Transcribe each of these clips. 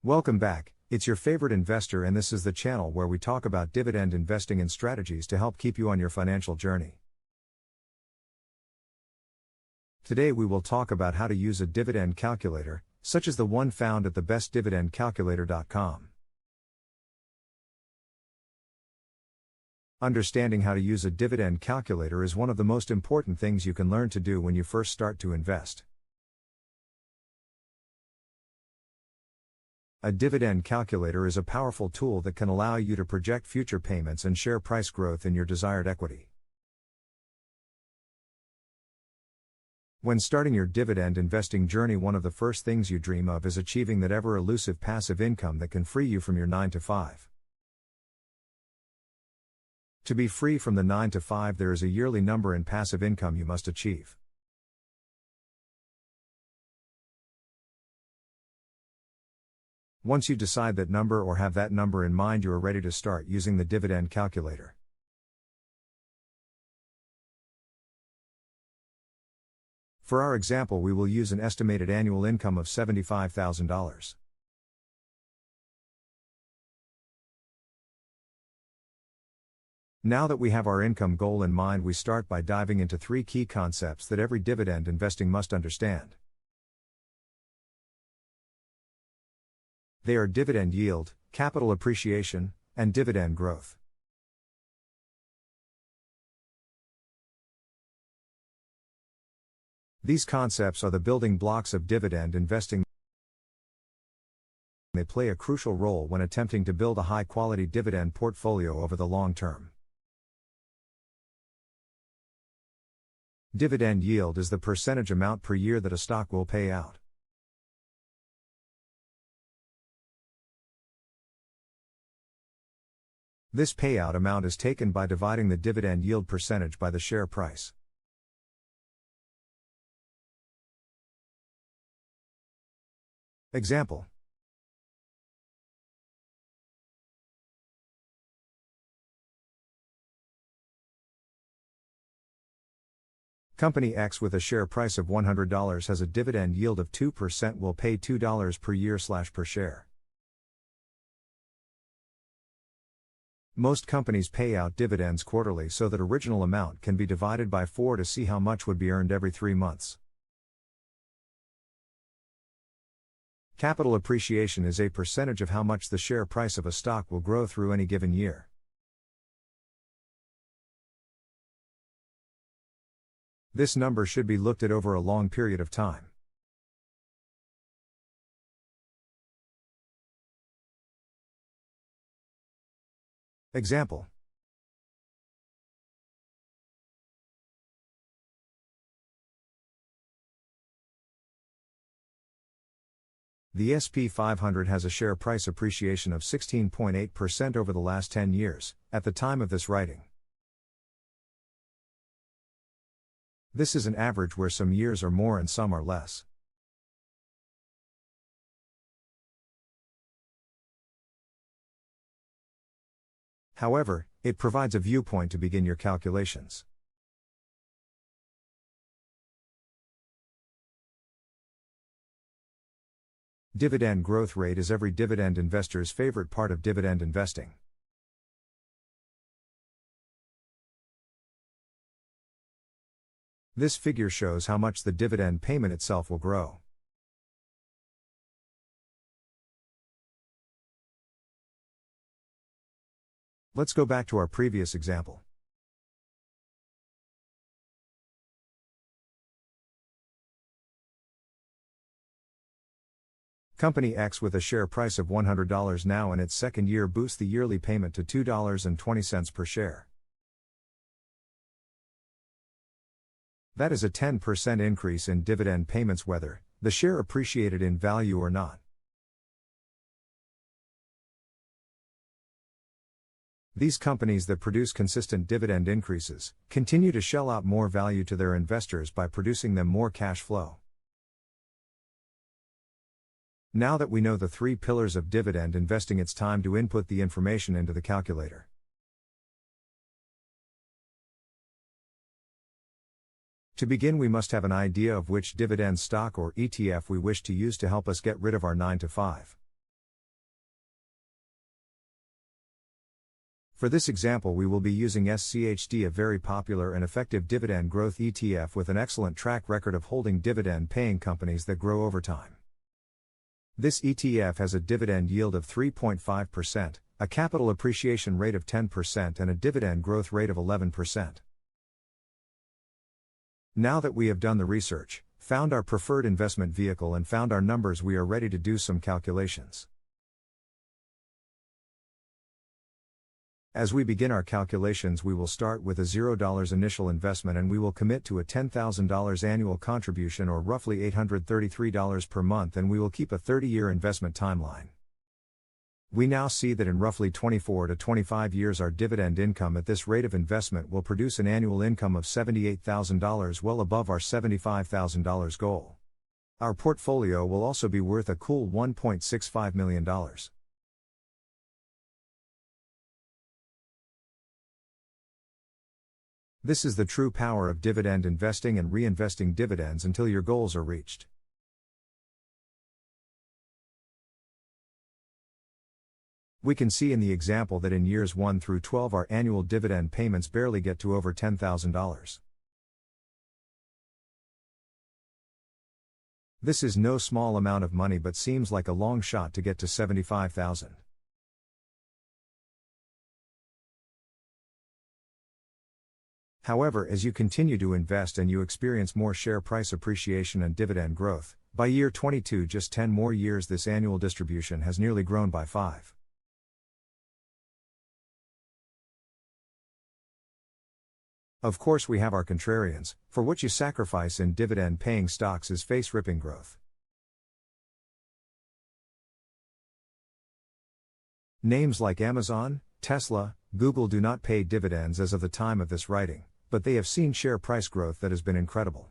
Welcome back, it's your favorite investor, and this is the channel where we talk about dividend investing and strategies to help keep you on your financial journey. Today we will talk about how to use a dividend calculator, such as the one found at thebestdividendcalculator.com. Understanding how to use a dividend calculator is one of the most important things you can learn to do when you first start to invest. A dividend calculator is a powerful tool that can allow you to project future payments and share price growth in your desired equity. When starting your dividend investing journey, one of the first things you dream of is achieving that ever elusive passive income that can free you from your 9-to-5. To be free from the 9-to-5, there is a yearly number in passive income you must achieve. Once you decide that number or have that number in mind, you are ready to start using the dividend calculator. For our example, we will use an estimated annual income of $75,000. Now that we have our income goal in mind, we start by diving into three key concepts that every dividend investing must understand. They are dividend yield, capital appreciation, and dividend growth. These concepts are the building blocks of dividend investing. They play a crucial role when attempting to build a high-quality dividend portfolio over the long term. Dividend yield is the percentage amount per year that a stock will pay out. This payout amount is taken by dividing the dividend yield percentage by the share price. Example: Company X with a share price of $100 has a dividend yield of 2%, will pay $2 per year per share. Most companies pay out dividends quarterly, so that original amount can be divided by 4 to see how much would be earned every 3 months. Capital appreciation is a percentage of how much the share price of a stock will grow through any given year. This number should be looked at over a long period of time. Example: The S&P 500 has a share price appreciation of 16.8% over the last 10 years, at the time of this writing. This is an average where some years are more and some are less. However, it provides a viewpoint to begin your calculations. Dividend growth rate is every dividend investor's favorite part of dividend investing. This figure shows how much the dividend payment itself will grow. Let's go back to our previous example. Company X with a share price of $100 now in its second year boosts the yearly payment to $2.20 per share. That is a 10% increase in dividend payments whether the share appreciated in value or not. These companies that produce consistent dividend increases continue to shell out more value to their investors by producing them more cash flow. Now that we know the three pillars of dividend investing, it's time to input the information into the calculator. To begin, we must have an idea of which dividend stock or ETF we wish to use to help us get rid of our 9-to-5. For this example, we will be using SCHD, a very popular and effective dividend growth ETF with an excellent track record of holding dividend-paying companies that grow over time. This ETF has a dividend yield of 3.5%, a capital appreciation rate of 10%, and a dividend growth rate of 11%. Now that we have done the research, found our preferred investment vehicle, and found our numbers, we are ready to do some calculations. As we begin our calculations, we will start with a $0 initial investment, and we will commit to a $10,000 annual contribution, or roughly $833 per month, and we will keep a 30-year investment timeline. We now see that in roughly 24 to 25 years our dividend income at this rate of investment will produce an annual income of $78,000, well above our $75,000 goal. Our portfolio will also be worth a cool $1.65 million. This is the true power of dividend investing and reinvesting dividends until your goals are reached. We can see in the example that in years 1 through 12 our annual dividend payments barely get to over $10,000. This is no small amount of money, but seems like a long shot to get to $75,000. However, as you continue to invest and you experience more share price appreciation and dividend growth, by year 22, just 10 more years, this annual distribution has nearly grown by 5. Of course, we have our contrarians, for what you sacrifice in dividend-paying stocks is face-ripping growth. Names like Amazon, Tesla, Google do not pay dividends as of the time of this writing, but they have seen share price growth that has been incredible.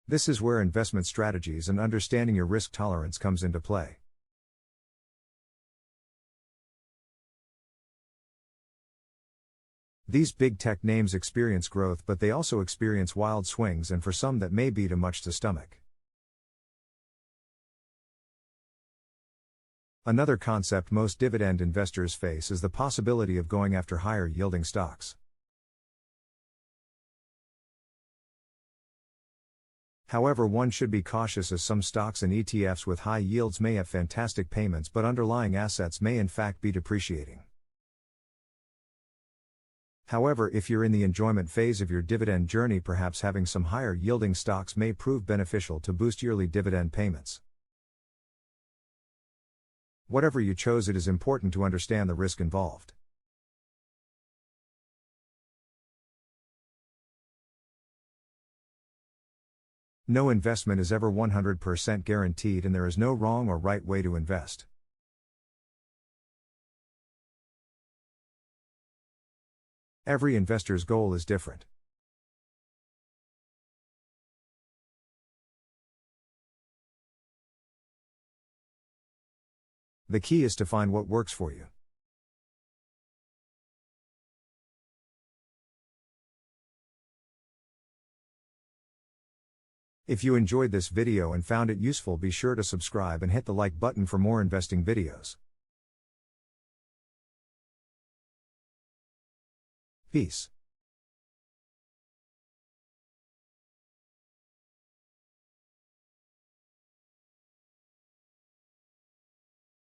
This is where investment strategies and understanding your risk tolerance comes into play. These big tech names experience growth, but they also experience wild swings, and for some that may be too much to stomach. Another concept most dividend investors face is the possibility of going after higher yielding stocks. However, one should be cautious, as some stocks and ETFs with high yields may have fantastic payments, but underlying assets may in fact be depreciating. However, if you're in the enjoyment phase of your dividend journey, perhaps having some higher yielding stocks may prove beneficial to boost yearly dividend payments. Whatever you chose, it is important to understand the risk involved. No investment is ever 100% guaranteed, and there is no wrong or right way to invest. Every investor's goal is different. The key is to find what works for you. If you enjoyed this video and found it useful, be sure to subscribe and hit the like button for more investing videos. Peace.